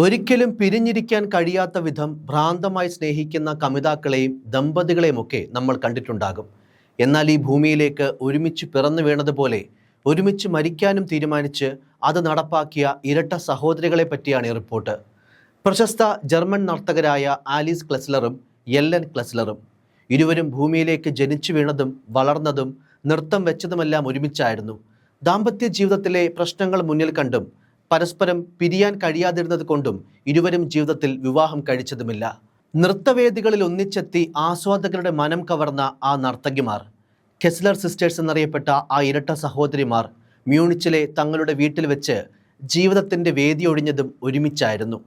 ഒരിക്കലും പിരിഞ്ഞിരിക്കാൻ കഴിയാത്ത വിധം ഭ്രാന്തമായി സ്നേഹിക്കുന്ന കമിതാക്കളെയും ദമ്പതികളെയുമൊക്കെ നമ്മൾ കണ്ടിട്ടുണ്ടാകും. എന്നാൽ ഈ ഭൂമിയിലേക്ക് ഒരുമിച്ച് പിറന്നു വീണതുപോലെ ഒരുമിച്ച് മരിക്കാനും തീരുമാനിച്ച് അത് നടപ്പാക്കിയ ഇരട്ട സഹോദരികളെ പറ്റിയാണ് ഈ റിപ്പോർട്ട്. പ്രശസ്ത ജർമ്മൻ നർത്തകരായ ആലീസ് ക്ലെസ്ലറും എല്ലൻ ക്ലെസ്ലറും. ഇരുവരും ഭൂമിയിലേക്ക് ജനിച്ചു വീണതും വളർന്നതും നൃത്തം വെച്ചതുമെല്ലാം ഒരുമിച്ചായിരുന്നു. ദാമ്പത്യ ജീവിതത്തിലെ പ്രശ്നങ്ങൾ മുന്നിൽ കണ്ടും പരസ്പരം പിരിയാൻ കഴിയാതിരുന്നത് കൊണ്ടും ഇരുവരും ജീവിതത്തിൽ വിവാഹം കഴിച്ചതുമില്ല. നൃത്തവേദികളിൽ ഒന്നിച്ചെത്തി ആസ്വാദകരുടെ മനം കവർന്ന ആ നർത്തകിമാർ, കെസ്ലർ സിസ്റ്റേഴ്സ് എന്നറിയപ്പെട്ട ആ ഇരട്ട സഹോദരിമാർ, മ്യൂണിച്ചിലെ തങ്ങളുടെ വീട്ടിൽ വെച്ച് ജീവിതത്തിൻ്റെ വേദി ഒഴിഞ്ഞതും ഒരുമിച്ചായിരുന്നു.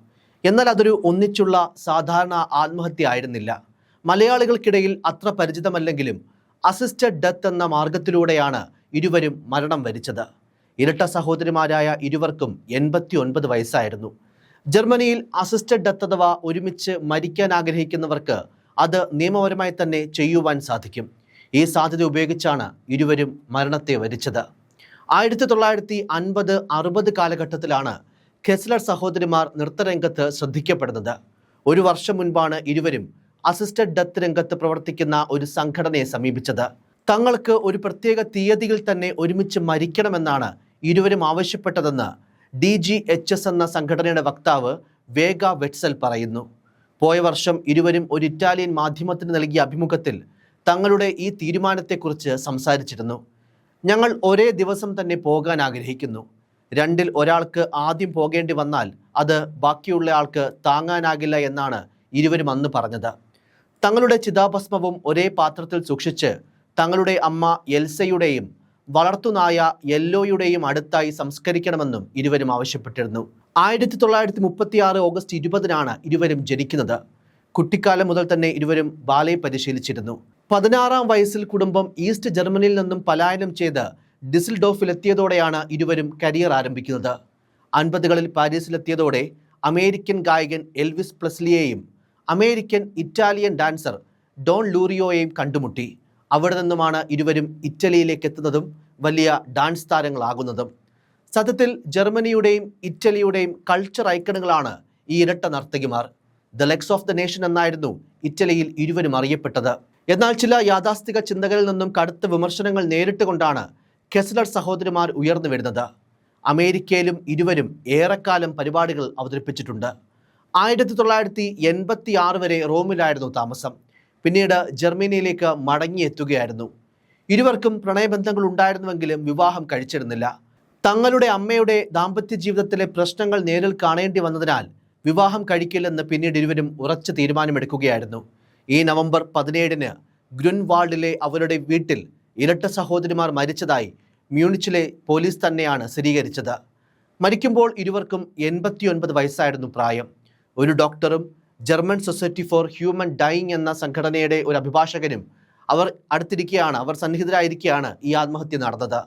എന്നാൽ അതൊരു ഒന്നിച്ചുള്ള സാധാരണ ആത്മഹത്യ ആയിരുന്നില്ല. മലയാളികൾക്കിടയിൽ അത്ര പരിചിതമല്ലെങ്കിലും അസിസ്റ്റഡ് ഡെത്ത് എന്ന മാർഗത്തിലൂടെയാണ് ഇരുവരും മരണം വരിച്ചത്. ഇരട്ട സഹോദരിമാരായ ഇരുവർക്കും 89 വയസ്സായിരുന്നു. ജർമ്മനിയിൽ അസിസ്റ്റഡ് ഡെത്ത് അഥവാ ഒരുമിച്ച് മരിക്കാൻ ആഗ്രഹിക്കുന്നവർക്ക് അത് നിയമപരമായി തന്നെ ചെയ്യുവാൻ സാധിക്കും. ഈ സാധ്യത ഉപയോഗിച്ചാണ് ഇരുവരും മരണത്തെ വരിച്ചത്. 1950-60 കാലഘട്ടത്തിലാണ് കെസ്ലർ സഹോദരിമാർ നൃത്തരംഗത്ത് ശ്രദ്ധിക്കപ്പെടുന്നത്. ഒരു വർഷം മുൻപാണ് ഇരുവരും അസിസ്റ്റഡ് ഡെത്ത് രംഗത്ത് പ്രവർത്തിക്കുന്ന ഒരു സംഘടനയെ സമീപിച്ചത്. തങ്ങൾക്ക് ഒരു പ്രത്യേക തീയതിയിൽ തന്നെ ഒരുമിച്ച് മരിക്കണമെന്നാണ് ഇരുവരും ആവശ്യപ്പെട്ടതെന്ന് DGHS എന്ന സംഘടനയുടെ വക്താവ് വേഗ വെറ്റ്സൽ പറയുന്നു. പോയ വർഷം ഇരുവരും ഒരു ഇറ്റാലിയൻ മാധ്യമത്തിന് നൽകിയ അഭിമുഖത്തിൽ തങ്ങളുടെ ഈ തീരുമാനത്തെക്കുറിച്ച് സംസാരിച്ചിരുന്നു. ഞങ്ങൾ ഒരേ ദിവസം തന്നെ പോകാൻ ആഗ്രഹിക്കുന്നു. രണ്ടിൽ ഒരാൾക്ക് ആദ്യം പോകേണ്ടി വന്നാൽ അത് ബാക്കിയുള്ള ആൾക്ക് താങ്ങാനാകില്ല എന്നാണ് ഇരുവരും അന്ന് പറഞ്ഞത്. തങ്ങളുടെ ചിതാഭസ്മവും ഒരേ പാത്രത്തിൽ സൂക്ഷിച്ച് തങ്ങളുടെ അമ്മ എൽസയുടെയും വളർത്തുനായ യെല്ലോയുടെയും അടുത്തായി സംസ്കരിക്കണമെന്നും ഇരുവരും ആവശ്യപ്പെട്ടിരുന്നു. 1936 ഓഗസ്റ്റ് 20-നാണ് ഇരുവരും ജനിക്കുന്നത്. കുട്ടിക്കാലം മുതൽ തന്നെ ഇരുവരും ബാലെ പരിശീലിച്ചിരുന്നു. 16-ാം വയസ്സിൽ കുടുംബം ഈസ്റ്റ് ജർമ്മനിയിൽ നിന്നും പലായനം ചെയ്ത് ഡിസിൽഡോഫിലെത്തിയതോടെയാണ് ഇരുവരും കരിയർ ആരംഭിക്കുന്നത്. 50-കളിൽ പാരീസിലെത്തിയതോടെ അമേരിക്കൻ ഗായകൻ എൽവിസ് പ്രെസ്ലിയെയും അമേരിക്കൻ ഇറ്റാലിയൻ ഡാൻസർ ഡോൺ ലൂറിയോയെയും കണ്ടുമുട്ടി. അവിടെ നിന്നുമാണ് ഇരുവരും ഇറ്റലിയിലേക്ക് എത്തുന്നതും വലിയ ഡാൻസ് താരങ്ങളാകുന്നതും. സത്യത്തിൽ ജർമ്മനിയുടെയും ഇറ്റലിയുടെയും കൾച്ചർ ഐക്കണുകളാണ് ഈ ഇരട്ട നർത്തകിമാർ. The legs of the nation എന്നായിരുന്നു ഇറ്റലിയിൽ ഇരുവരും അറിയപ്പെട്ടത്. എന്നാൽ ചില യാഥാസ്ഥിക ചിന്തകളിൽ നിന്നും കടുത്ത വിമർശനങ്ങൾ നേരിട്ടുകൊണ്ടാണ് കെസ്ലർ സഹോദരിമാർ ഉയർന്നു വരുന്നത്. അമേരിക്കയിലും ഇരുവരും ഏറെക്കാലം പരിപാടികൾ അവതരിപ്പിച്ചിട്ടുണ്ട്. 1986 വരെ റോമിലായിരുന്നു താമസം. പിന്നീട് ജർമ്മനിയിലേക്ക് മടങ്ങിയെത്തുകയായിരുന്നു. ഇരുവർക്കും പ്രണയബന്ധങ്ങൾ ഉണ്ടായിരുന്നുവെങ്കിലും വിവാഹം കഴിച്ചിരുന്നില്ല. തങ്ങളുടെ അമ്മയുടെ ദാമ്പത്യ ജീവിതത്തിലെ പ്രശ്നങ്ങൾ നേരിൽ കാണേണ്ടി വന്നതിനാൽ വിവാഹം കഴിക്കില്ലെന്ന് പിന്നീട് ഇരുവരും ഉറച്ച തീരുമാനമെടുക്കുകയായിരുന്നു. ഈ നവംബർ 17-ന് ഗ്രുൻവാൾഡിലെ അവരുടെ വീട്ടിൽ ഇരട്ട സഹോദരിമാർ മരിച്ചതായി മ്യൂണിച്ചിലെ പോലീസ് തന്നെയാണ് സ്ഥിരീകരിച്ചത്. മരിക്കുമ്പോൾ ഇരുവർക്കും 89 വയസ്സായിരുന്നു പ്രായം. ഒരു ഡോക്ടറും German society for human dying എന്ന സംഘടനയുടെ ഒരു അഭിഭാഷകനും അവർ സന്നിഹിതരായിരിക്കെയാണ് ഈ ആത്മഹത്യ നടന്നത്.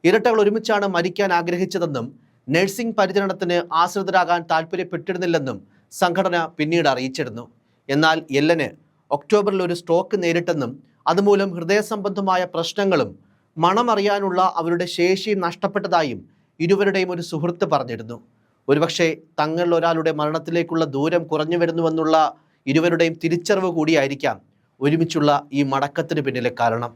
ഇരട്ടകൾ ഒരുമിച്ചാണ് മരിക്കാൻ ആഗ്രഹിച്ചതെന്നും നഴ്സിംഗ് പരിചരണത്തിന് ആശ്രിതരാകാൻ താല്പര്യപ്പെട്ടിരുന്നില്ലെന്നും സംഘടന പിന്നീട് അറിയിച്ചിരുന്നു. എന്നാൽ എല്ലന് ഒക്ടോബറിൽ ഒരു സ്ട്രോക്ക് നേരിട്ടെന്നും അതുമൂലം ഹൃദയ സംബന്ധമായ പ്രശ്നങ്ങളും മണമറിയാനുള്ള അവരുടെ ശേഷിയും നഷ്ടപ്പെട്ടതായും ഇരുവരുടെയും ഒരു സുഹൃത്ത് പറഞ്ഞിരുന്നു. ഒരുപക്ഷെ തങ്ങളിൽ ഒരാളുടെ മരണത്തിലേക്കുള്ള ദൂരം കുറഞ്ഞു വരുന്നുവെന്നുള്ള ഇരുവരുടെയും തിരിച്ചറിവ് കൂടിയായിരിക്കാം ഒരുമിച്ചുള്ള ഈ മടക്കത്തിന് പിന്നിലെ കാരണം.